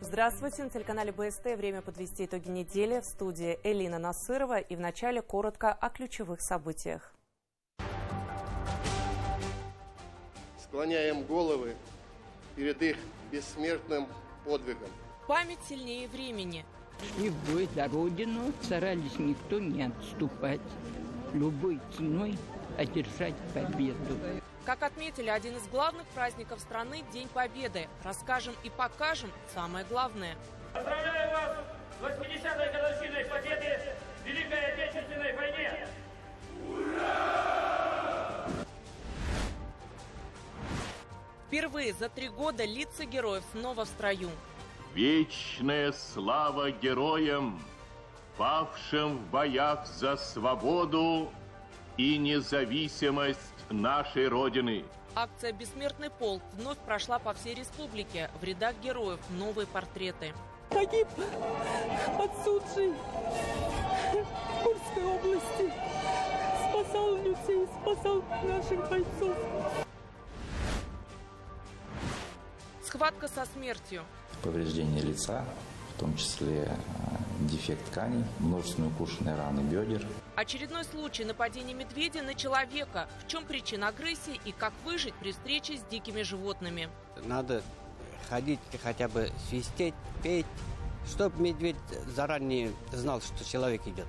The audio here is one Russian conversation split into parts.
Здравствуйте, на телеканале БСТ. Время подвести итоги недели. В студии Элина Насырова. И вначале коротко о ключевых событиях. Склоняем головы перед их бессмертным подвигом. Память сильнее времени. Шли в бой за Родину, старались никто не отступать, любой ценой одержать победу. Как отметили, один из главных праздников страны – День Победы. Расскажем и покажем самое главное. Поздравляю вас с 80-й годовщиной Победы в Великой Отечественной войне! Ура! Впервые за 3 года лица героев снова в строю. Вечная слава героям, павшим в боях за свободу и независимость нашей Родины. Акция «Бессмертный полк» вновь прошла по всей республике. В рядах героев новые портреты. Погиб отсутший в Курской области. Спасал людей, спасал наших бойцов. Схватка со смертью. Повреждение лица, в том числе дефект тканей, множественные укушенные раны бедер. Очередной случай нападения медведя на человека. В чем причина агрессии и как выжить при встрече с дикими животными? Надо ходить, хотя бы свистеть, петь, чтобы медведь заранее знал, что человек идет.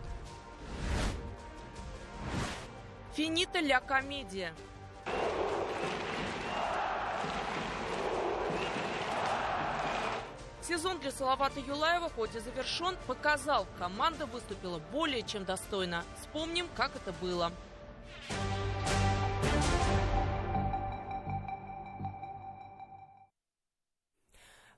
Финита ля комедия. Сезон для Салавата Юлаева, хоть и завершен, показал, команда выступила более чем достойно. Вспомним, как это было.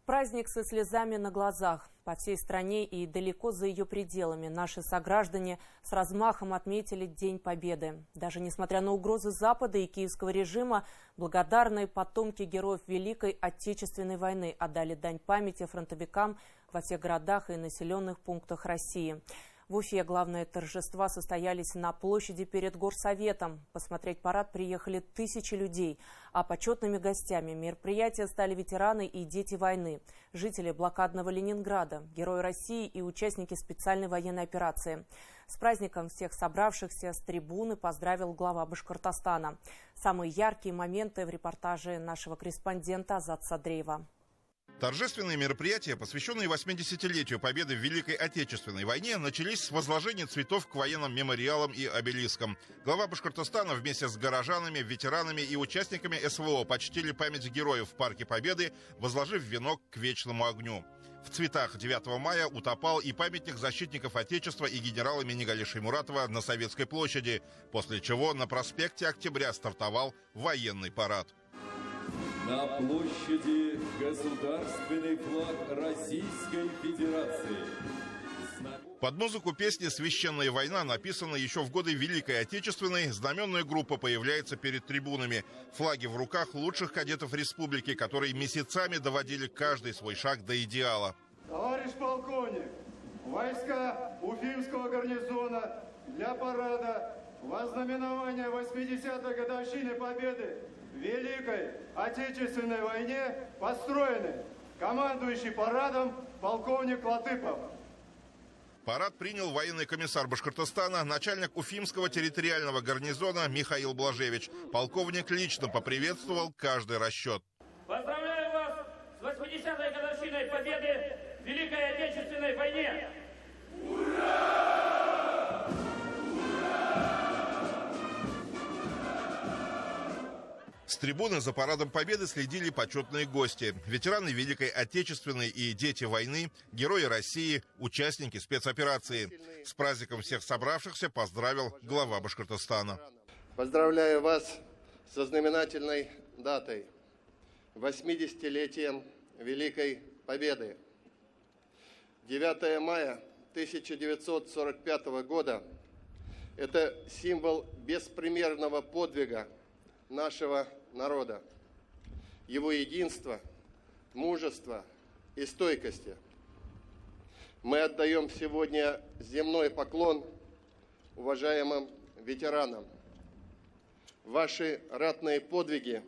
Праздник со слезами на глазах. По всей стране и далеко за ее пределами наши сограждане с размахом отметили День Победы. Даже несмотря на угрозы Запада и киевского режима, благодарные потомки героев Великой Отечественной войны отдали дань памяти фронтовикам во всех городах и населенных пунктах России. В Уфе главные торжества состоялись на площади перед Горсоветом. Посмотреть парад приехали тысячи людей, а почетными гостями мероприятия стали ветераны и дети войны, жители блокадного Ленинграда, герои России и участники специальной военной операции. С праздником всех собравшихся с трибуны поздравил глава Башкортостана. Самые яркие моменты в репортаже нашего корреспондента Азат Садреева. Торжественные мероприятия, посвященные 80-летию Победы в Великой Отечественной войне, начались с возложения цветов к военным мемориалам и обелискам. Глава Башкортостана вместе с горожанами, ветеранами и участниками СВО почтили память героев в Парке Победы, возложив венок к вечному огню. В цветах 9 мая утопал и памятник защитников Отечества и генерала Минигали Шаймуратова на Советской площади, после чего на проспекте Октября стартовал военный парад. На площади государственный флаг Российской Федерации. Под музыку песни «Священная война», написанной еще в годы Великой Отечественной, знаменная группа появляется перед трибунами. Флаги в руках лучших кадетов республики, которые месяцами доводили каждый свой шаг до идеала. Товарищ полковник, войска Уфимского гарнизона для парада во знаменование 80-й годовщины Победы в Великой Отечественной войне построены. Командующий парадом полковник Латыпов. Парад принял военный комиссар Башкортостана, начальник Уфимского территориального гарнизона Михаил Блажевич. Полковник лично поприветствовал каждый расчет. Поздравляю вас с 80-й годовщиной Победы в Великой Отечественной войне! Ура! С трибуны за парадом Победы следили почетные гости. Ветераны Великой Отечественной и дети войны, герои России, участники спецоперации. С праздником всех собравшихся поздравил глава Башкортостана. Поздравляю вас со знаменательной датой – 80-летием Великой Победы. 9 мая 1945 года – это символ беспримерного подвига нашего народа, его единства, мужества и стойкости. Мы отдаем сегодня земной поклон уважаемым ветеранам. Ваши ратные подвиги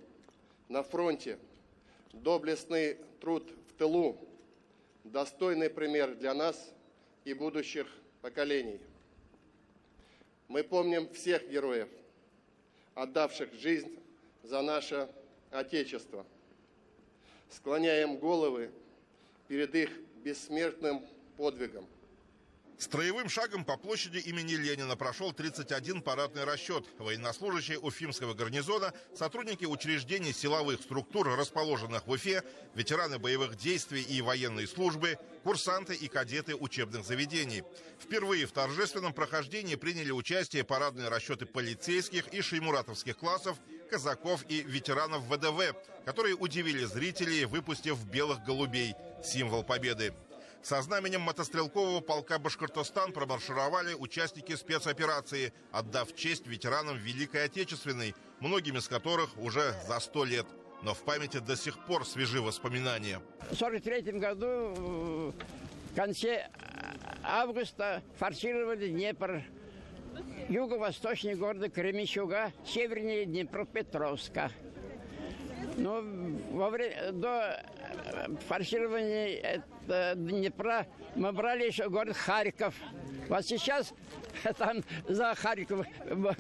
на фронте, доблестный труд в тылу – достойный пример для нас и будущих поколений. Мы помним всех героев, отдавших жизнь за наше Отечество. Склоняем головы перед их бессмертным подвигом. Строевым шагом по площади имени Ленина прошел 31 парадный расчет. Военнослужащие Уфимского гарнизона, сотрудники учреждений силовых структур, расположенных в Уфе, ветераны боевых действий и военной службы, курсанты и кадеты учебных заведений. Впервые в торжественном прохождении приняли участие парадные расчеты полицейских и шеймуратовских классов, казаков и ветеранов ВДВ, которые удивили зрителей, выпустив белых голубей – символ победы. Со знаменем мотострелкового полка «Башкортостан» промаршировали участники спецоперации, отдав честь ветеранам Великой Отечественной, многим из которых уже за 100 лет. Но в памяти до сих пор свежи воспоминания. В 1943 году в конце августа форсировали Днепр, юго-восточнее города Кременчуга, севернее Днепропетровска. Но до форсирования Днепра мы брали еще город Харьков. Вот сейчас там за Харьков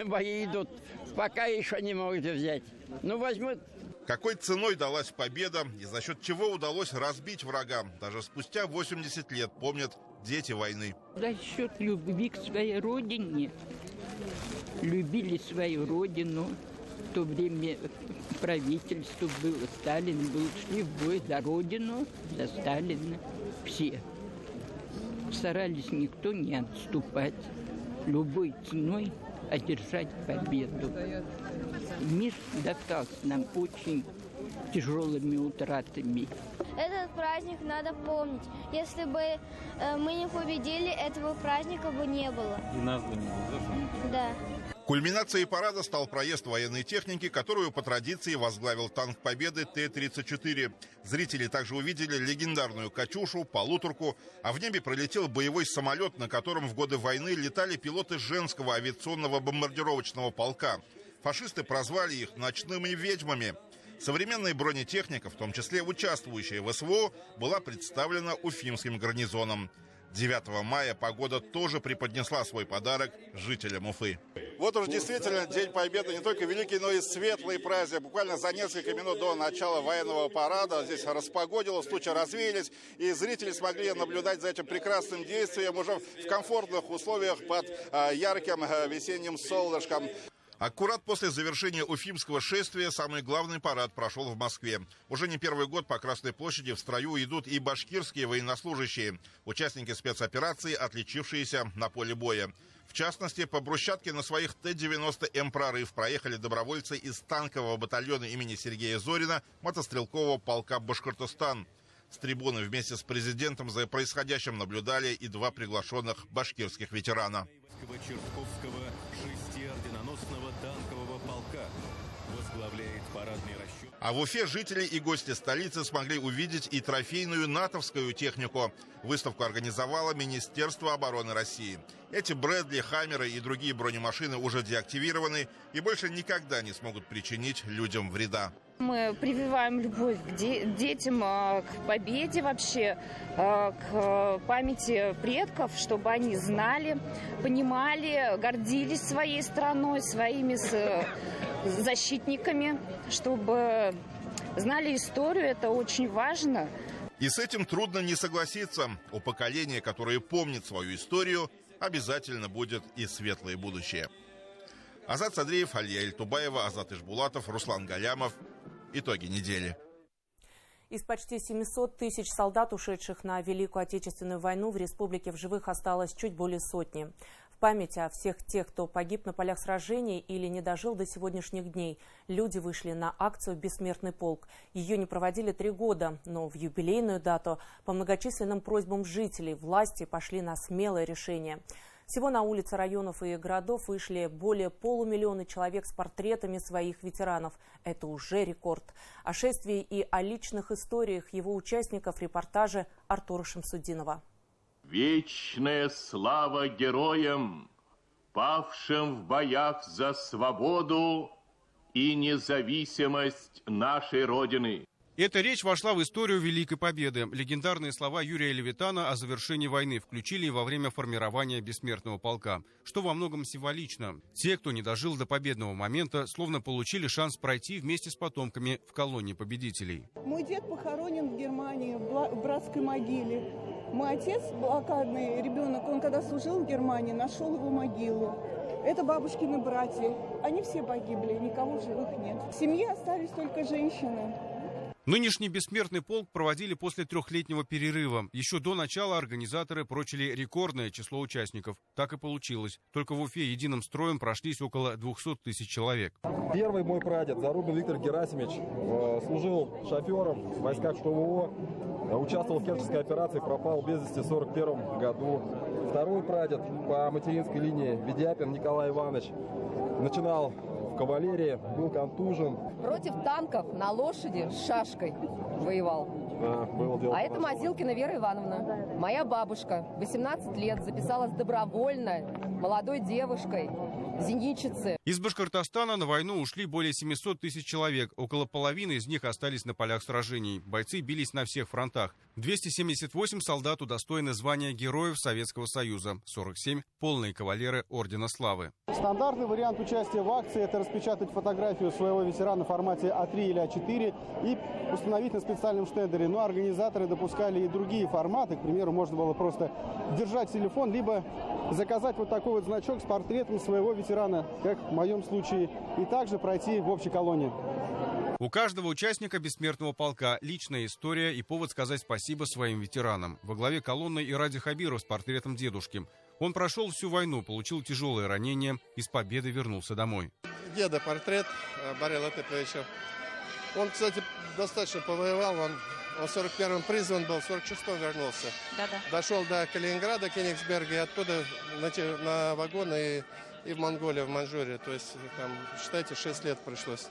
бои идут, пока еще не могут взять. Ну, возьмут. Какой ценой далась победа и за счет чего удалось разбить врага, даже спустя 80 лет помнят дети войны. За счет любви к своей родине. Любили свою родину. В то время правительство было, Сталин был, шли в бой за родину, за Сталина. Все. Старались никто не отступать, любой ценой одержать победу. Мир достался нам очень тяжелыми утратами. Этот праздник надо помнить. Если бы мы не победили, этого праздника бы не было. И нас бы не было, да? Кульминацией парада стал проезд военной техники, которую по традиции возглавил танк Победы Т-34. Зрители также увидели легендарную «Катюшу», полуторку, а в небе пролетел боевой самолет, на котором в годы войны летали пилоты женского авиационного бомбардировочного полка. Фашисты прозвали их «ночными ведьмами». Современная бронетехника, в том числе участвующая в СВО, была представлена Уфимским гарнизоном. 9 мая погода тоже преподнесла свой подарок жителям Уфы. Вот уж действительно День Победы не только великий, но и светлый праздник. Буквально за несколько минут до начала военного парада здесь распогодилось, тучи развеялись, и зрители смогли наблюдать за этим прекрасным действием уже в комфортных условиях под ярким весенним солнышком. Аккурат после завершения Уфимского шествия самый главный парад прошел в Москве. Уже не первый год по Красной площади в строю идут и башкирские военнослужащие, участники спецоперации, отличившиеся на поле боя. В частности, по брусчатке на своих Т-90М «Прорыв» проехали добровольцы из танкового батальона имени Сергея Зорина мотострелкового полка «Башкортостан». С трибуны вместе с президентом за происходящим наблюдали и два приглашенных башкирских ветерана. Черковского шестиорденоносного танкового полка возглавляет парадный расчет. А в Уфе жители и гости столицы смогли увидеть и трофейную натовскую технику. Выставку организовало Министерство обороны России. Эти Брэдли, Хаммеры и другие бронемашины уже деактивированы и больше никогда не смогут причинить людям вреда. Мы прививаем любовь к детям, к победе вообще, к памяти предков, чтобы они знали, понимали, гордились своей страной, своими защитниками, чтобы знали историю, это очень важно. И с этим трудно не согласиться. У поколения, которое помнит свою историю, обязательно будет и светлое будущее. Азат Садриев, Алия Эльтубаева, Азат Ишбулатов, Руслан Галямов. Итоги недели. Из почти 700 тысяч солдат, ушедших на Великую Отечественную войну, в республике в живых осталось чуть более сотни. В память о всех тех, кто погиб на полях сражений или не дожил до сегодняшних дней. Люди вышли на акцию «Бессмертный полк». Ее не проводили 3 года, но в юбилейную дату по многочисленным просьбам жителей власти пошли на смелое решение. Всего на улицы районов и городов вышли более 500 000 человек с портретами своих ветеранов. Это уже рекорд. О шествии и о личных историях его участников репортажи Артура Шамсудинова. Вечная слава героям, павшим в боях за свободу и независимость нашей Родины. Эта речь вошла в историю Великой Победы. Легендарные слова Юрия Левитана о завершении войны включили во время формирования Бессмертного полка, что во многом символично. Те, кто не дожил до победного момента, словно получили шанс пройти вместе с потомками в колонии победителей. Мой дед похоронен в Германии, в братской могиле. Мой отец, блокадный ребенок, он когда служил в Германии, нашел его могилу. Это бабушкины братья. Они все погибли, никого в живых нет. В семье остались только женщины. Нынешний бессмертный полк проводили после 3-летнего перерыва. Еще до начала организаторы прочили рекордное число участников. Так и получилось. Только в Уфе единым строем прошлись около 200 000 человек. Первый мой прадед, Зарубин Виктор Герасимович, служил шофером в войсках ШВО, участвовал в Керченской операции, пропал без вести в 1941 году. Второй прадед по материнской линии, Ведяпин Николай Иванович, начинал в кавалерии, был контужен. Против танков на лошади с шашкой воевал. Было дело. А это Мазилкина Вера Ивановна. Моя бабушка, 18 лет, записалась добровольно, молодой девушкой, зенитчицы. Из Башкортостана на войну ушли более 700 000 человек. Около половины из них остались на полях сражений. Бойцы бились на всех фронтах. 278 солдат удостоены звания Героев Советского Союза. 47 – полные кавалеры Ордена Славы. Стандартный вариант участия в акции – это распечатать фотографию своего ветерана в формате А3 или А4 и установить на специальном штендере. Но организаторы допускали и другие форматы. К примеру, можно было просто держать телефон, либо заказать вот такой вот значок с портретом своего ветерана, как в моем случае, и также пройти в общей колонии. У каждого участника Бессмертного полка личная история и повод сказать спасибо своим ветеранам. Во главе колонны и Ради Хабиров с портретом дедушки. Он прошел всю войну, получил тяжелые ранения и с победой вернулся домой. Деда портрет Борела Тепловича. Он, кстати, достаточно повоевал. Он в 41-м призван был, в 46-м вернулся. Дошел до Калининграда, Кенигсберга, и оттуда на вагоны и в Монголию, в Маньчжурию. То есть, там, считайте, 6 лет пришлось.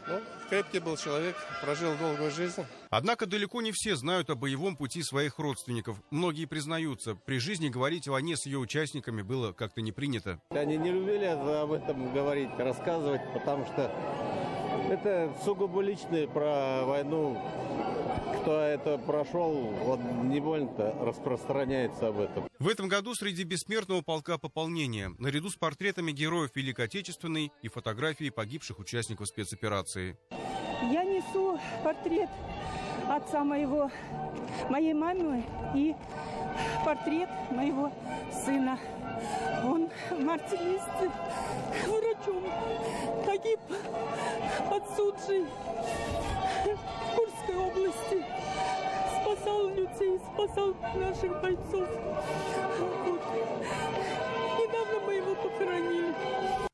Ну, крепкий был человек, прожил долгую жизнь. Однако далеко не все знают о боевом пути своих родственников. Многие признаются, при жизни говорить о войне с ее участниками было как-то не принято. Они не любили об этом говорить, рассказывать, потому что это сугубо личное про войну. Кто это прошел, он не больно-то распространяется об этом. В этом году среди Бессмертного полка пополнение. Наряду с портретами героев Великой Отечественной и фотографии погибших участников спецоперации. Я несу портрет отца моего, моей мамы и портрет моего сына. Он в марте месяце врачом погиб под Суджей в Курской области. Спасал людей, спасал наших бойцов. Вот. Недавно мы его похоронили.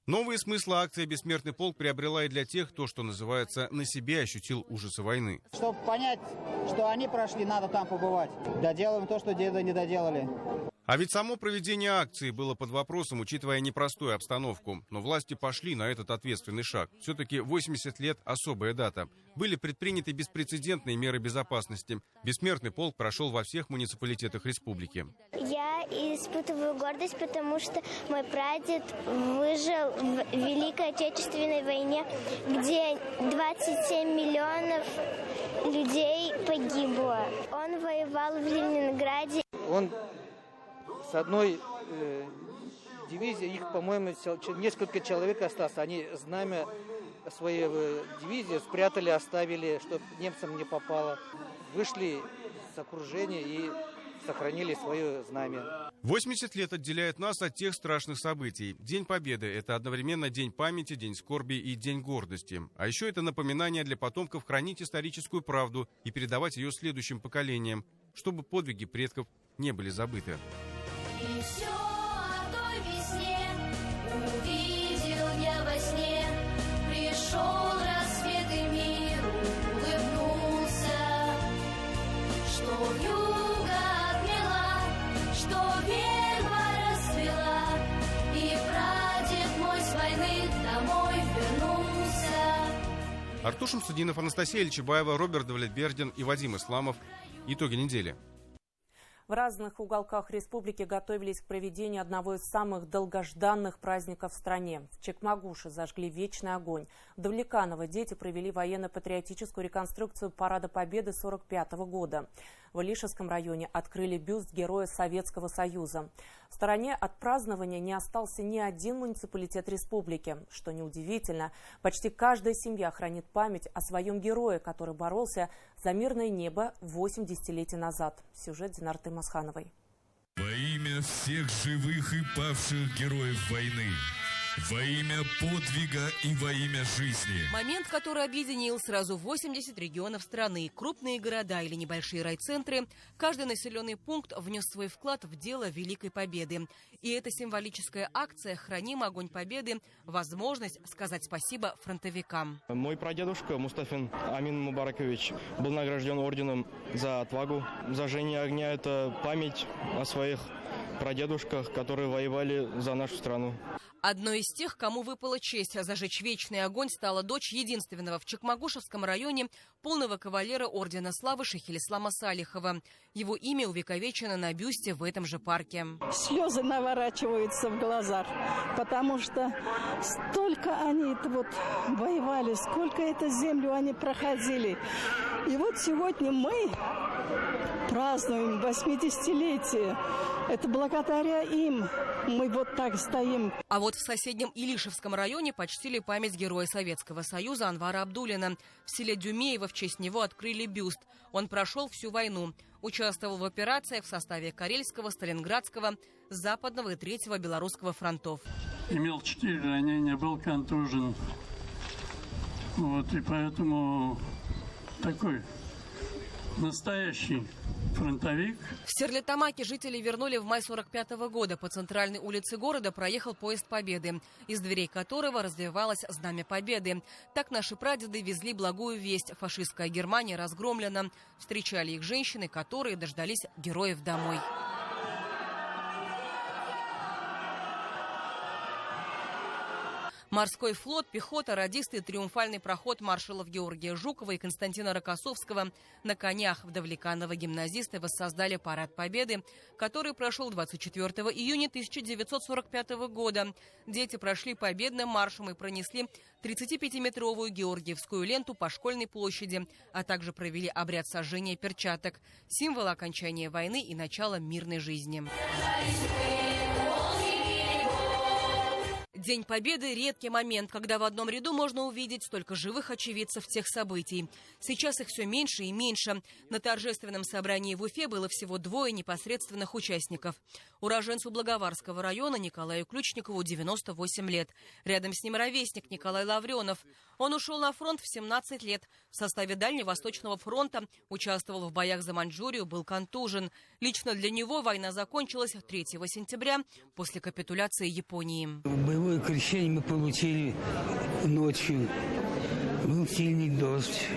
Новые смыслы акции «Бессмертный полк» приобрела и для тех, кто, что называется, на себе ощутил ужасы войны. Чтобы понять, что они прошли, надо там побывать. Доделаем то, что деды не доделали. А ведь само проведение акции было под вопросом, учитывая непростую обстановку. Но власти пошли на этот ответственный шаг. Все-таки 80 лет – особая дата. Были предприняты беспрецедентные меры безопасности. Бессмертный полк прошел во всех муниципалитетах республики. Я испытываю гордость, потому что мой прадед выжил в Великой Отечественной войне, где 27 миллионов людей погибло. Он воевал в Ленинграде. Он с одной дивизии, их, по-моему, несколько человек осталось. Они знамя своей дивизии спрятали, оставили, чтобы немцам не попало. Вышли с окружения и сохранили свое знамя. 80 лет отделяет нас от тех страшных событий. День Победы – это одновременно день памяти, день скорби и день гордости. А еще это напоминание для потомков хранить историческую правду и передавать ее следующим поколениям, чтобы подвиги предков не были забыты. И все о той весне. Артур Шамсудинов, Анастасия Ильчебаева, Роберт Давлетбердин и Вадим Исламов. Итоги недели. В разных уголках республики готовились к проведению одного из самых долгожданных праздников в стране. В Чекмагуше зажгли вечный огонь. В Давлеканово дети провели военно-патриотическую реконструкцию Парада Победы 1945 года. В Илишевском районе открыли бюст Героя Советского Союза. В стороне от празднования не остался ни один муниципалитет республики. Что неудивительно, почти каждая семья хранит память о своем герое, который боролся за мирное небо 8 десятилетий назад. Сюжет Динарты Масхановой. Во имя всех живых и павших героев войны, во имя подвига и во имя жизни. Момент, который объединил сразу 80 регионов страны, крупные города или небольшие райцентры, каждый населенный пункт внес свой вклад в дело Великой Победы. И эта символическая акция «Храним огонь Победы» – возможность сказать спасибо фронтовикам. Мой прадедушка Мустафин Амин Мубаракович был награжден орденом за отвагу. Зажжение огня – это память о своих прадедушках, которые воевали за нашу страну. Одной из тех, кому выпала честь зажечь вечный огонь, стала дочь единственного в Чекмагушевском районе полного кавалера Ордена Славы Шейхелислама Салихова. Его имя увековечено на бюсте в этом же парке. Слезы наворачиваются в глазах, потому что столько они воевали, сколько эту землю они проходили. И вот сегодня мы празднуем 80-летие. Это благодаря им мы вот так стоим. А вот в соседнем Илишевском районе почтили память Героя Советского Союза Анвара Абдуллина. В селе Дюмеево в честь него открыли бюст. Он прошел всю войну. Участвовал в операциях в составе Карельского, Сталинградского, Западного и Третьего Белорусского фронтов. Имел 4 ранения, был контужен. И поэтому такой настоящий фронтовик. В Стерлитамаке жители вернули в мае 1945 года. По центральной улице города проехал поезд Победы, из дверей которого развивалось знамя Победы. Так наши прадеды везли благую весть. Фашистская Германия разгромлена. Встречали их женщины, которые дождались героев домой. Морской флот, пехота, радисты, триумфальный проход маршалов Георгия Жукова и Константина Рокоссовского на конях. В Давлеканово гимназисты воссоздали Парад Победы, который прошел 24 июня 1945 года. Дети прошли победным маршем и пронесли 35-метровую георгиевскую ленту по Школьной площади, а также провели обряд сожжения перчаток, символ окончания войны и начала мирной жизни. День Победы – редкий момент, когда в одном ряду можно увидеть столько живых очевидцев тех событий. Сейчас их все меньше и меньше. На торжественном собрании в Уфе было всего 2 непосредственных участников. Уроженцу Благоварского района Николаю Ключникову 98 лет. Рядом с ним ровесник Николай Лавренов. Он ушел на фронт в 17 лет. В составе Дальневосточного фронта участвовал в боях за Маньчжурию, был контужен. Лично для него война закончилась 3 сентября после капитуляции Японии. Боевое крещение мы получили ночью. Был сильный дождь,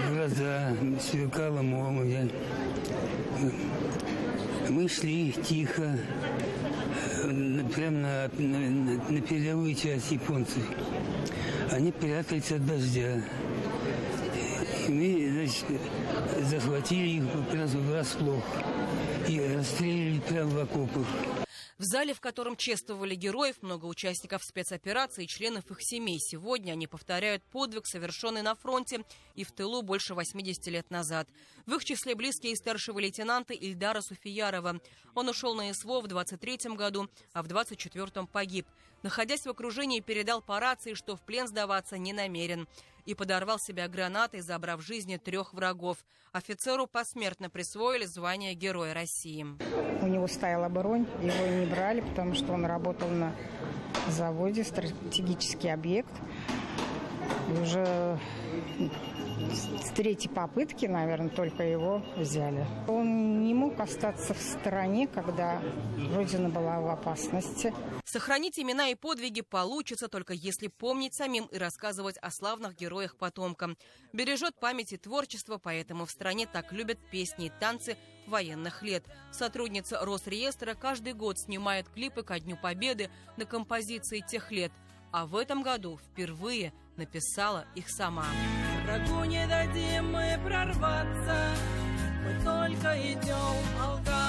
гроза, сверкала молния. Мы шли тихо, прямо на передовую часть японцев. Они прятались от дождя. И мы, захватили их прямо врасплох и расстреляли прямо в окопах. В зале, в котором чествовали героев, много участников спецоперации и членов их семей. Сегодня они повторяют подвиг, совершенный на фронте и в тылу больше 80 лет назад. В их числе близкие старшего лейтенанта Ильдара Суфиярова. Он ушел на СВО в 23-м году, а в 24-м погиб. Находясь в окружении, передал по рации, что в плен сдаваться не намерен. И подорвал себя гранатой, забрав жизни 3 врагов. Офицеру посмертно присвоили звание Героя России. У него стояла бронь, его не брали, потому что он работал на заводе, стратегический объект. И уже с 3-й попытки, наверное, только его взяли. Он не мог остаться в стороне, когда Родина была в опасности. Сохранить имена и подвиги получится только если помнить самим и рассказывать о славных героях потомкам. Бережет память и творчество, поэтому в стране так любят песни и танцы военных лет. Сотрудница Росреестра каждый год снимает клипы ко Дню Победы на композиции тех лет. А в этом году впервые написала их сама. Врагу не дадим мы прорваться, мы только идем алга.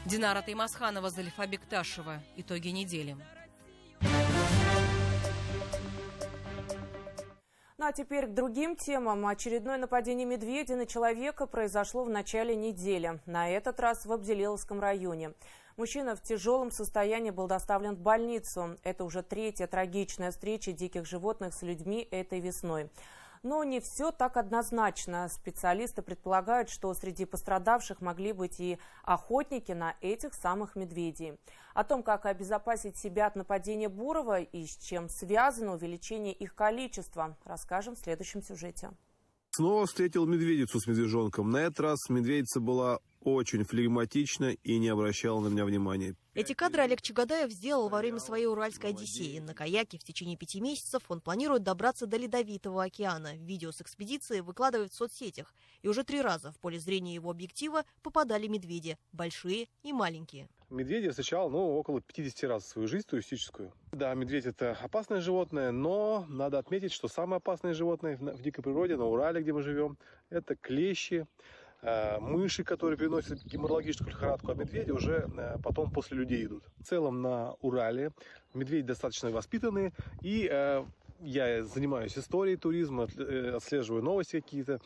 Динара Таймасханова, Залифа Бекташева. Итоги недели. Ну а теперь к другим темам. Очередное нападение медведя на человека произошло в начале недели. На этот раз в Абзелиловском районе. Мужчина в тяжелом состоянии был доставлен в больницу. Это уже третья трагичная встреча диких животных с людьми этой весной. Но не все так однозначно. Специалисты предполагают, что среди пострадавших могли быть и охотники на этих самых медведей. О том, как обезопасить себя от нападения бурого и с чем связано увеличение их количества, расскажем в следующем сюжете. Снова встретил медведицу с медвежонком. На этот раз медведица была очень флегматична и не обращала на меня внимания. Эти кадры Олег Чагадаев сделал во время своей уральской одиссеи. На каяке в течение 5 месяцев он планирует добраться до Ледовитого океана. Видео с экспедиции выкладывает в соцсетях. И уже 3 раза в поле зрения его объектива попадали медведи. Большие и маленькие. Медведя встречал, около 50 раз в свою жизнь туристическую. Да, медведь – это опасное животное, но надо отметить, что самое опасное животное в дикой природе, на Урале, где мы живем, это клещи, мыши, которые приносят геморрагическую лихорадку, а медведи уже потом после людей идут. В целом на Урале медведи достаточно воспитанные, и я занимаюсь историей туризма, отслеживаю новости какие-то.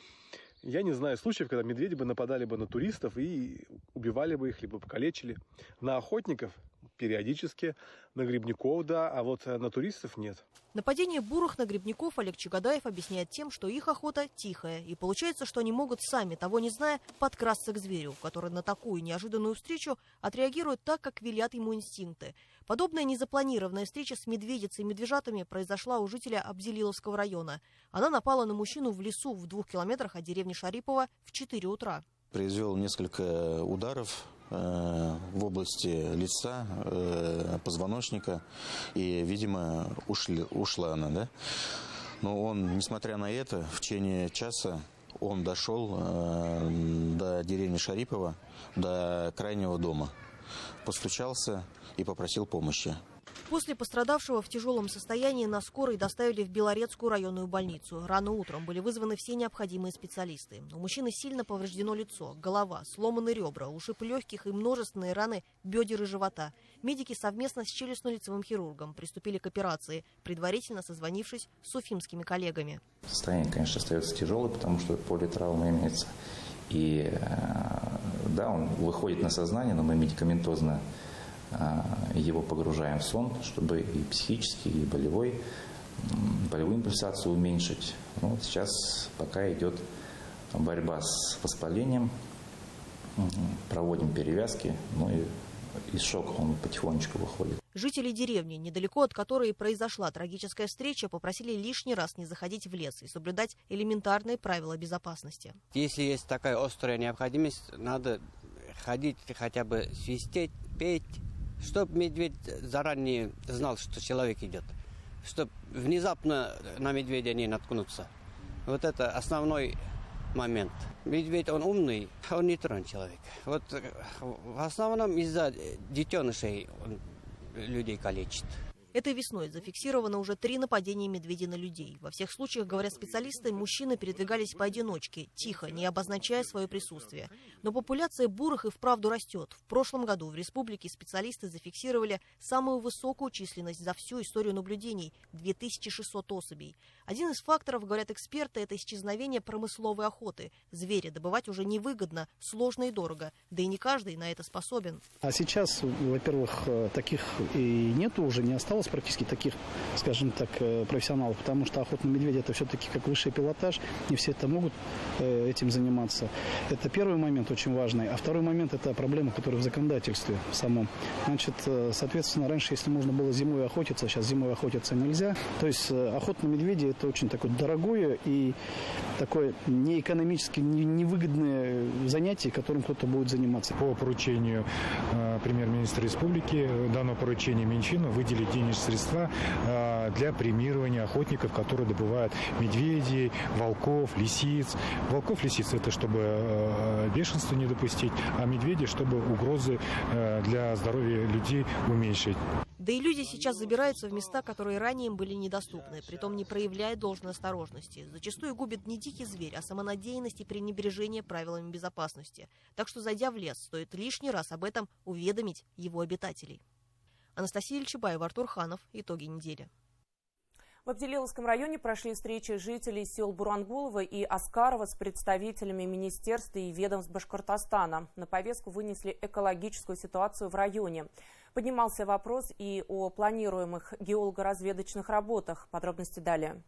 Я не знаю случаев, когда медведи бы нападали бы на туристов и убивали бы их, либо покалечили. На охотников периодически, на грибников, да, а вот на туристов нет. Нападение бурых на грибников Олег Чагадаев объясняет тем, что их охота тихая. И получается, что они могут сами, того не зная, подкрасться к зверю, который на такую неожиданную встречу отреагирует так, как велят ему инстинкты. Подобная незапланированная встреча с медведицей и медвежатами произошла у жителя Абзелиловского района. Она напала на мужчину в лесу в 2 километрах от деревни Шарипова в 4 утра. Произвел несколько ударов в области лица, позвоночника, и, видимо, ушла она, да? Но он, несмотря на это, в течение часа он дошел до деревни Шарипова, до крайнего дома, постучался и попросил помощи. После пострадавшего в тяжелом состоянии на скорой доставили в Белорецкую районную больницу. Рано утром были вызваны все необходимые специалисты. У мужчины сильно повреждено лицо, голова, сломаны ребра, ушиб легких и множественные раны бедер и живота. Медики совместно с челюстно-лицевым хирургом приступили к операции, предварительно созвонившись с уфимскими коллегами. Состояние, конечно, остается тяжелое, потому что политравма имеется. И да, он выходит на сознание, но мы медикаментозно его погружаем в сон, чтобы и психически, и болевую импульсацию уменьшить. Вот сейчас пока идет борьба с воспалением, проводим перевязки, и из шока он потихонечку выходит. Жители деревни, недалеко от которой произошла трагическая встреча, попросили лишний раз не заходить в лес и соблюдать элементарные правила безопасности. Если есть такая острая необходимость, надо ходить, хотя бы свистеть, петь, чтобы медведь заранее знал, что человек идет, чтобы внезапно на медведя не наткнуться. Вот это основной момент. Медведь, он умный, он не тронет человека. Вот в основном из-за детенышей он людей калечит. Этой весной зафиксировано уже 3 нападения медведей на людей. Во всех случаях, говорят специалисты, мужчины передвигались поодиночке, тихо, не обозначая свое присутствие. Но популяция бурых и вправду растет. В прошлом году в республике специалисты зафиксировали самую высокую численность за всю историю наблюдений – 2600 особей. Один из факторов, говорят эксперты, это исчезновение промысловой охоты. Звери добывать уже невыгодно, сложно и дорого. Да и не каждый на это способен. А сейчас, во-первых, таких и нету уже, не осталось практически таких, скажем так, профессионалов, потому что охота на медведя – это все-таки как высший пилотаж, не все это могут этим заниматься. Это первый момент очень важный. А второй момент – это проблема, которая в законодательстве в самом. Значит, соответственно, раньше, если можно было зимой охотиться, сейчас зимой охотиться нельзя. То есть охота на медведя – это очень такое дорогое и такое неэкономически невыгодное занятие, которым кто-то будет заниматься. По поручению премьер-министра республики дано поручение Минфину выделить денежные средства для премирования охотников, которые добывают медведей, волков, лисиц. Волков, лисиц – это чтобы бешенства не допустить, а медведи, чтобы угрозы для здоровья людей уменьшить. Да и люди сейчас забираются в места, которые ранее им были недоступны, притом не проявляя должной осторожности. Зачастую губит не дикий зверь, а самонадеянность и пренебрежение правилами безопасности. Так что, зайдя в лес, стоит лишний раз об этом уведомить его обитателей. Анастасия Ильчебаева, Артур Ханов. Итоги недели. В Абдилиловском районе прошли встречи жителей сел Бурангулова и Аскарова с представителями министерств и ведомств Башкортостана. На повестку вынесли экологическую ситуацию в районе. Поднимался вопрос и о планируемых геолого-разведочных работах. Подробности далее.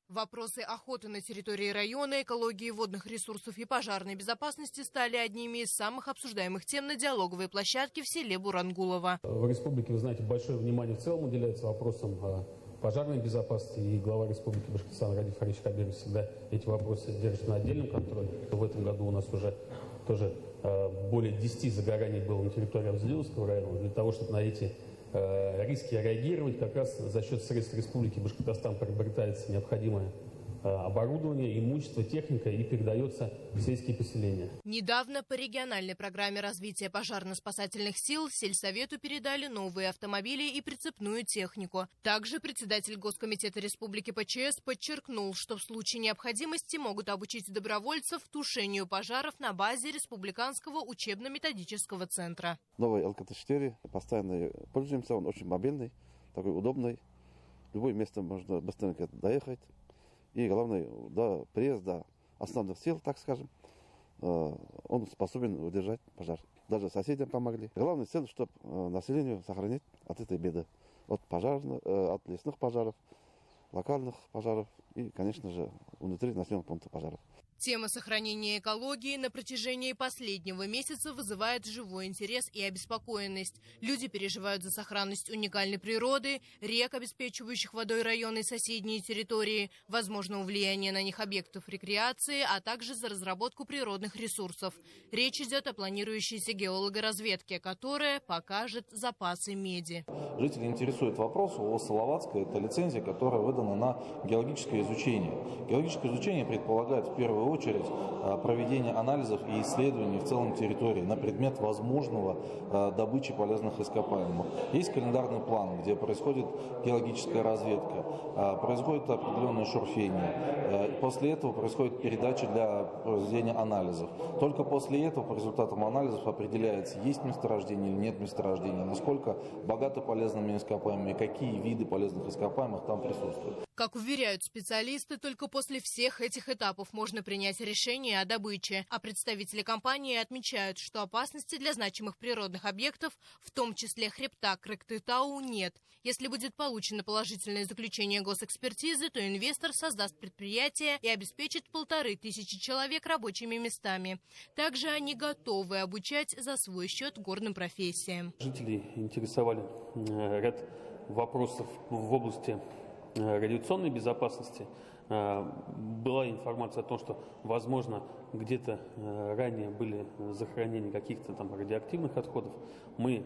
Вопросы охоты на территории района, экологии водных ресурсов и пожарной безопасности стали одними из самых обсуждаемых тем на диалоговой площадке в селе Бурангулова. В республике, вы знаете, большое внимание в целом уделяется вопросам пожарной безопасности, и глава Республики Башкортостан Радик Фаридович Хабиров всегда эти вопросы держит на отдельном контроле. В этом году у нас уже тоже более 10 загораний было на территории Абдилиловского района. Для того, чтобы на эти риски реагировать, как раз за счет средств Республики Башкортостан приобретается необходимое оборудование, имущество, техника и передается в сельские поселения. Недавно по региональной программе развития пожарно-спасательных сил сельсовету передали новые автомобили и прицепную технику. Также председатель Госкомитета Республики ПЧС подчеркнул, что в случае необходимости могут обучить добровольцев тушению пожаров на базе Республиканского учебно-методического центра. Новый ЛКТ-4 постоянно пользуемся, он очень мобильный, такой удобный. В любое место можно быстренько доехать. И главное, до приезда основных сил, так скажем, он способен удержать пожар. Даже соседям помогли. Главная цель, чтобы населению сохранить от этой беды. От лесных пожаров, локальных пожаров и, конечно же, внутри населенных пунктов пожаров. Тема сохранения экологии на протяжении последнего месяца вызывает живой интерес и обеспокоенность. Люди переживают за сохранность уникальной природы, рек, обеспечивающих водой районы и соседние территории, возможного влияния на них объектов рекреации, а также за разработку природных ресурсов. Речь идет о планирующейся геологоразведке, которая покажет запасы меди. Жители интересует вопрос о Салаватской. Это лицензия, которая выдана на геологическое изучение. Геологическое изучение предполагает в первую очередь проведение анализов и исследований в целом территории на предмет возможного добычи полезных ископаемых. Есть календарный план, где происходит геологическая разведка, происходит определенное шурфение. После этого происходит передача для проведения анализов. Только после этого по результатам анализов определяется, есть месторождение или нет месторождения, насколько богаты полезными ископаемыми, какие виды полезных ископаемых там присутствуют. Как уверяют специалисты, только после всех этих этапов можно принять решение о добыче. А представители компании отмечают, что опасности для значимых природных объектов, в том числе хребта Крык-Тытау, нет. Если будет получено положительное заключение госэкспертизы, то инвестор создаст предприятие и обеспечит 1500 человек рабочими местами. Также они готовы обучать за свой счет горным профессиям. Жители интересовали ряд вопросов в области радиационной безопасности. Была информация о том, что, возможно, где-то ранее были захоронения каких-то там радиоактивных отходов. Мы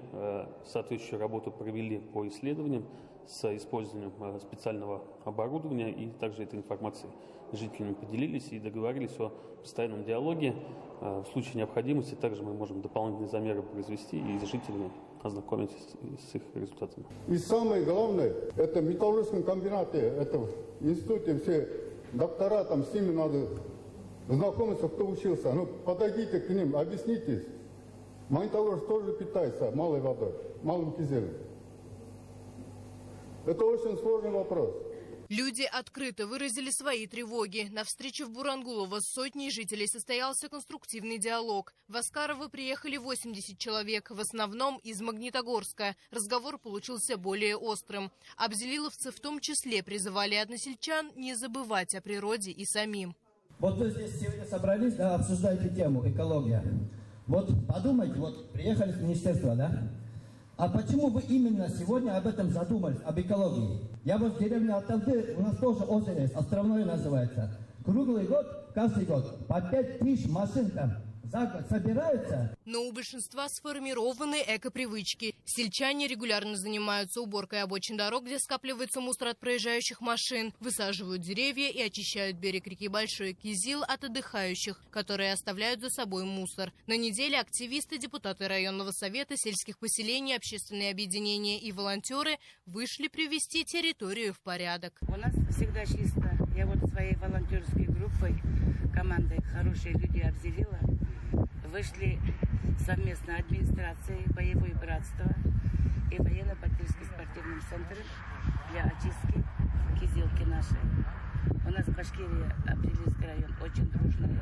соответствующую работу провели по исследованиям с использованием специального оборудования, и также этой информацией с жителями поделились и договорились о постоянном диалоге. В случае необходимости также мы можем дополнительные замеры произвести и с жителями ознакомиться с их результатами. И самое главное, это в металлургическом комбинате, это в институте все доктора, там с ними надо знакомиться, кто учился. Ну, подойдите к ним, объясните. Металлург тоже питается малой водой, малым кизелем. Это очень сложный вопрос. Люди открыто выразили свои тревоги. На встрече в Бурангулово с сотней жителей состоялся конструктивный диалог. В Аскарово приехали 80 человек, в основном из Магнитогорска. Разговор получился более острым. Абдилиловцы в том числе призывали односельчан не забывать о природе и самим. Вот вы здесь сегодня собрались, да, обсуждаете тему экология. Вот подумайте, вот приехали с министерства, да? А почему вы именно сегодня об этом задумались, об экологии? Я вот в деревне Алталды, у нас тоже озеро есть, островное называется. Круглый год, каждый год, по 5000 машин там за год собираются. Но у большинства сформированы эко-привычки. Сельчане регулярно занимаются уборкой обочин дорог, где скапливается мусор от проезжающих машин, высаживают деревья и очищают берег реки Большой Кизил от отдыхающих, которые оставляют за собой мусор. На неделе активисты, депутаты районного совета, сельских поселений, общественные объединения и волонтеры вышли привести территорию в порядок. У нас всегда чисто. Я вот своей волонтерской группой, командой «Хорошие люди» объявила. Вышли совместно администрацией «Боевое братство» и военно-патриотическим спортивным центром для очистки кизилки нашей. У нас Башкирия, Апрелийский район, очень дружная,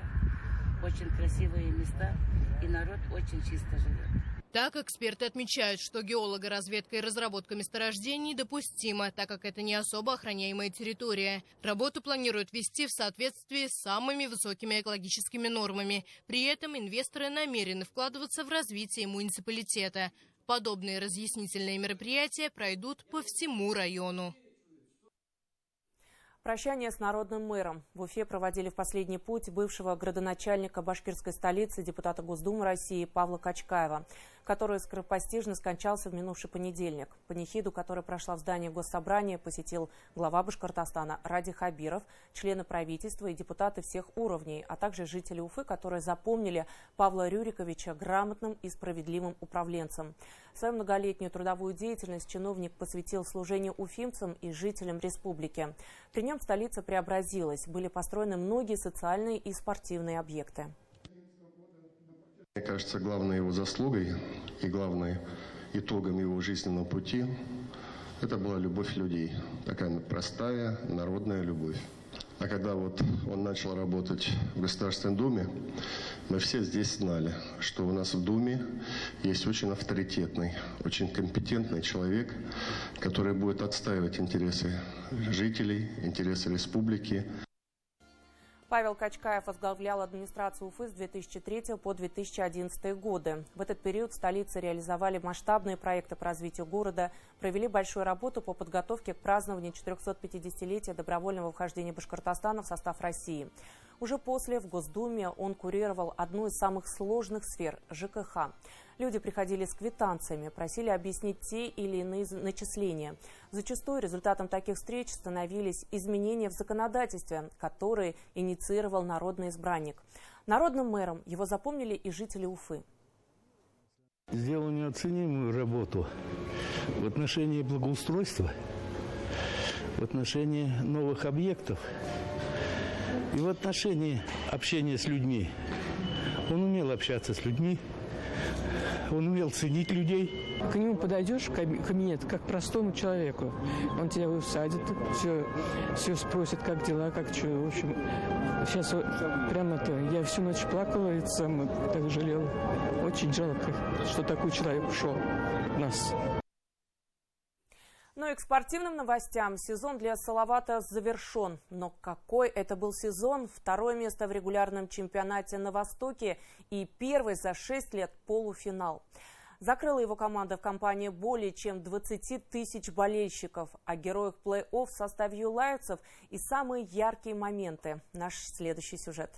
очень красивые места, и народ очень чисто живет. Так, эксперты отмечают, что геологоразведка и разработка месторождений допустима, так как это не особо охраняемая территория. Работу планируют вести в соответствии с самыми высокими экологическими нормами. При этом инвесторы намерены вкладываться в развитие муниципалитета. Подобные разъяснительные мероприятия пройдут по всему району. Прощание с народным мэром. В Уфе проводили в последний путь бывшего градоначальника башкирской столицы, депутата Госдумы России Павла Качкаева, который скоропостижно скончался в минувший понедельник. Панихиду, которая прошла в здании Госсобрания, посетил глава Башкортостана Ради Хабиров, члены правительства и депутаты всех уровней, а также жители Уфы, которые запомнили Павла Рюриковича грамотным и справедливым управленцем. Свою многолетнюю трудовую деятельность чиновник посвятил служению уфимцам и жителям республики. При нем столица преобразилась. Были построены многие социальные и спортивные объекты. Мне кажется, главной его заслугой и главным итогом его жизненного пути это была любовь людей. Такая простая народная любовь. А когда вот он начал работать в Государственной Думе, мы все здесь знали, что у нас в Думе есть очень авторитетный, очень компетентный человек, который будет отстаивать интересы жителей, интересы республики. Павел Качкаев возглавлял администрацию Уфы с 2003 по 2011 годы. В этот период в столице реализовали масштабные проекты по развитию города, провели большую работу по подготовке к празднованию 450-летия добровольного вхождения Башкортостана в состав России. Уже после в Госдуме он курировал одну из самых сложных сфер – ЖКХ. Люди приходили с квитанциями, просили объяснить те или иные начисления. Зачастую результатом таких встреч становились изменения в законодательстве, которые инициировал народный избранник. Народным мэром его запомнили и жители Уфы. Сделал неоценимую работу в отношении благоустройства, в отношении новых объектов и в отношении общения с людьми. Он умел общаться с людьми. Он умел ценить людей. К нему подойдешь в кабинет, как к простому человеку. Он тебя усадит, все спросит, как дела, как что. В общем, сейчас прямо то. Я всю ночь плакала и сам так жалела. Очень жалко, что такой человек ушел от нас. Ну и к спортивным новостям. Сезон для Салавата завершен. Но какой это был сезон? Второе место в регулярном чемпионате на Востоке и первый за 6 лет полуфинал. Закрыла его команда в компании более чем 20 тысяч болельщиков. О героях плей-офф в составе юлаевцев и самые яркие моменты. Наш следующий сюжет.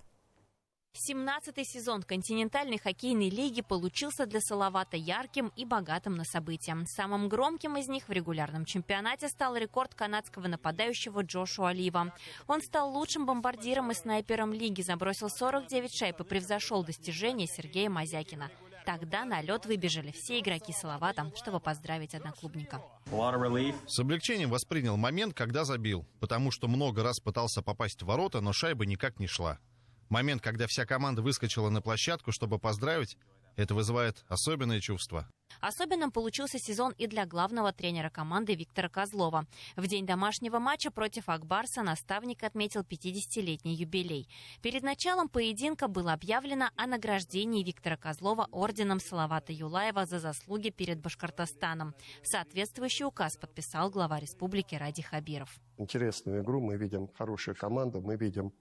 17-й сезон континентальной хоккейной лиги получился для Салавата ярким и богатым на события. Самым громким из них в регулярном чемпионате стал рекорд канадского нападающего Джошуа Лива. Он стал лучшим бомбардиром и снайпером лиги, забросил 49 шайб и превзошел достижения Сергея Мазякина. Тогда на лед выбежали все игроки Салавата, чтобы поздравить одноклубника. С облегчением воспринял момент, когда забил, потому что много раз пытался попасть в ворота, но шайба никак не шла. Момент, когда вся команда выскочила на площадку, чтобы поздравить, это вызывает особенные чувства. Особенным получился сезон и для главного тренера команды Виктора Козлова. В день домашнего матча против Акбарса наставник отметил 50-летний юбилей. Перед началом поединка было объявлено о награждении Виктора Козлова орденом Салавата Юлаева за заслуги перед Башкортостаном. Соответствующий указ подписал глава республики Ради Хабиров. Интересную игру, мы видим хорошую команду, мы видим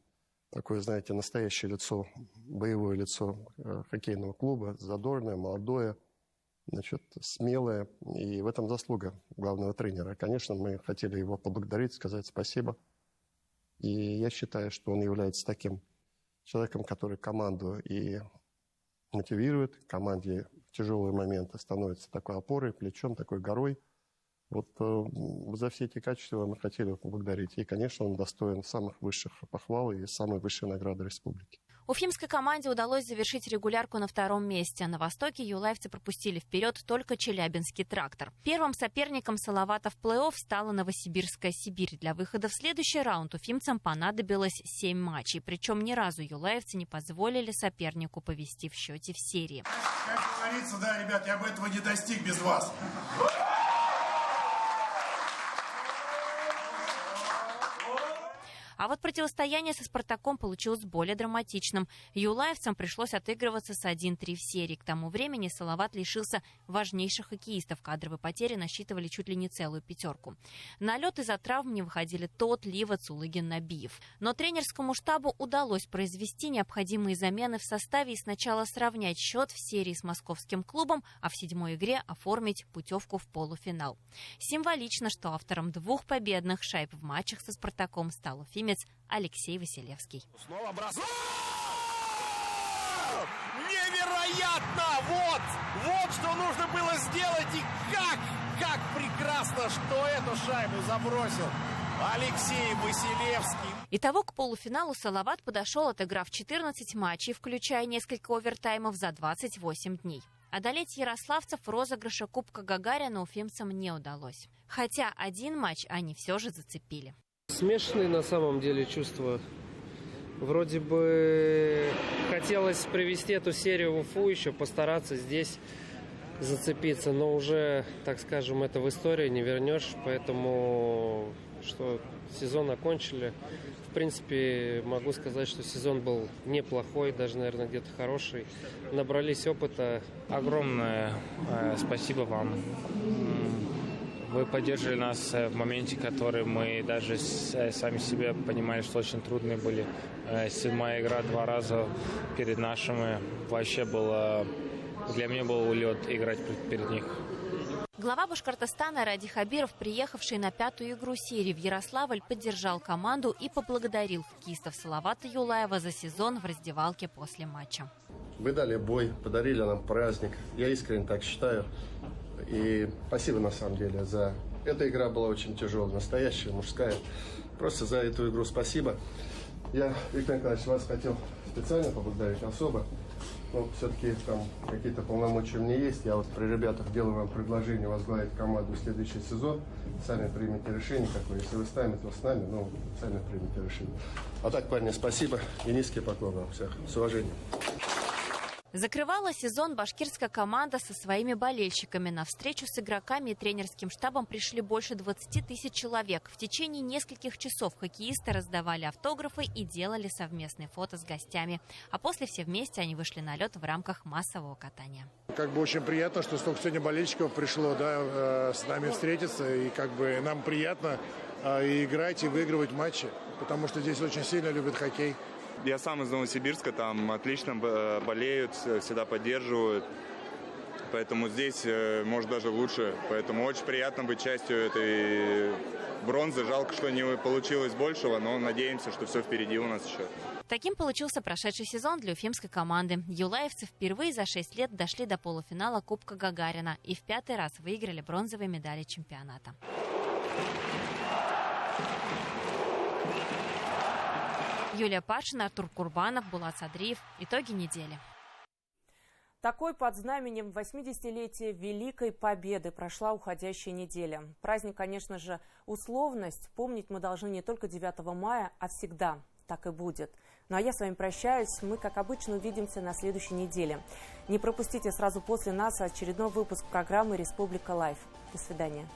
такое, знаете, настоящее лицо, боевое лицо хоккейного клуба, задорное, молодое, значит, смелое. И в этом заслуга главного тренера. Конечно, мы хотели его поблагодарить, сказать спасибо. И я считаю, что он является таким человеком, который команду и мотивирует, команде в тяжелые моменты становится такой опорой, плечом, такой горой. Вот за все эти качества мы хотели поблагодарить. И, конечно, он достоин самых высших похвал и самой высшей награды республики. Уфимской команде удалось завершить регулярку на 2-м месте. На Востоке юлаевцы пропустили вперед только Челябинский «Трактор». Первым соперником Салавата в плей-офф стала Новосибирская «Сибирь». Для выхода в следующий раунд уфимцам понадобилось 7 матчей. Причем ни разу юлаевцы не позволили сопернику повести в счете в серии. Как говорится, да, ребят, я бы этого не достиг без вас. А вот противостояние со «Спартаком» получилось более драматичным. Юлаевцам пришлось отыгрываться с 1-3 в серии. К тому времени Салават лишился важнейших хоккеистов. Кадровые потери насчитывали чуть ли не целую 5. На лед из-за травм не выходили Тот, Лива, Цулыгин, Набиев. Но тренерскому штабу удалось произвести необходимые замены в составе и сначала сравнять счет в серии с московским клубом, а в 7-й игре оформить путевку в полуфинал. Символично, что автором 2 победных шайб в матчах со «Спартаком» стал уфимец Алексей Василевский. Снова бросок. Невероятно! Вот что нужно было сделать. И как прекрасно, что эту шайбу забросил Алексей Василевский. Итого к полуфиналу Салават подошел, отыграв 14 матчей, включая несколько овертаймов за 28 дней. Одолеть ярославцев в розыгрыше Кубка Гагарина уфимцам не удалось. Хотя 1 матч они все же зацепили. Смешанные на самом деле чувства. Вроде бы хотелось провести эту серию в Уфу, еще постараться здесь зацепиться, но уже, так скажем, это в историю не вернешь, поэтому что сезон окончили. В принципе, могу сказать, что сезон был неплохой, даже, наверное, где-то хороший. Набрались опыта. Огромное спасибо вам. Вы поддерживали нас в моменте, который мы даже сами себе понимали, что очень трудные были. 7-я игра 2 раза перед нашими. Вообще было... Для меня был улет играть перед них. Глава Башкортостана Ради Хабиров, приехавший на 5-ю игру серии в Ярославль, поддержал команду и поблагодарил хоккеистов Салавата Юлаева за сезон в раздевалке после матча. Вы дали бой, подарили нам праздник. Я искренне так считаю. И спасибо, на самом деле, за... Эта игра была очень тяжелая, настоящая, мужская. Просто за эту игру спасибо. Я, Виктор Николаевич, вас хотел специально поблагодарить особо. Но все-таки там какие-то полномочия у меня есть. Я вот при ребятах делаю вам предложение возглавить команду в следующий сезон. Сами примите решение какое. Если вы с нами, то с нами. Ну, сами примите решение. А так, парни, спасибо и низкий поклон вам всех. С уважением. Закрывала сезон башкирская команда со своими болельщиками. На встречу с игроками и тренерским штабом пришли больше 20 тысяч человек. В течение нескольких часов хоккеисты раздавали автографы и делали совместные фото с гостями. А после все вместе они вышли на лед в рамках массового катания. Как бы очень приятно, что столько сегодня болельщиков пришло, да, с нами встретиться. И как бы нам приятно и играть, и выигрывать матчи. Потому что здесь очень сильно любят хоккей. Я сам из Новосибирска, там отлично болеют, всегда поддерживают. Поэтому здесь, может, даже лучше. Поэтому очень приятно быть частью этой бронзы. Жалко, что не получилось большего, но надеемся, что все впереди у нас еще. Таким получился прошедший сезон для уфимской команды. Юлаевцы впервые за 6 лет дошли до полуфинала Кубка Гагарина и в 5-й раз выиграли бронзовые медали чемпионата. Юлия Пашина, Артур Курбанов, Булат Садриев. Итоги недели. Такой под знаменем 80-летия Великой Победы прошла уходящая неделя. Праздник, конечно же, условность. Помнить мы должны не только 9 мая, а всегда. Так и будет. Ну а я с вами прощаюсь. Мы, как обычно, увидимся на следующей неделе. Не пропустите сразу после нас очередной выпуск программы «Республика Лайф». До свидания.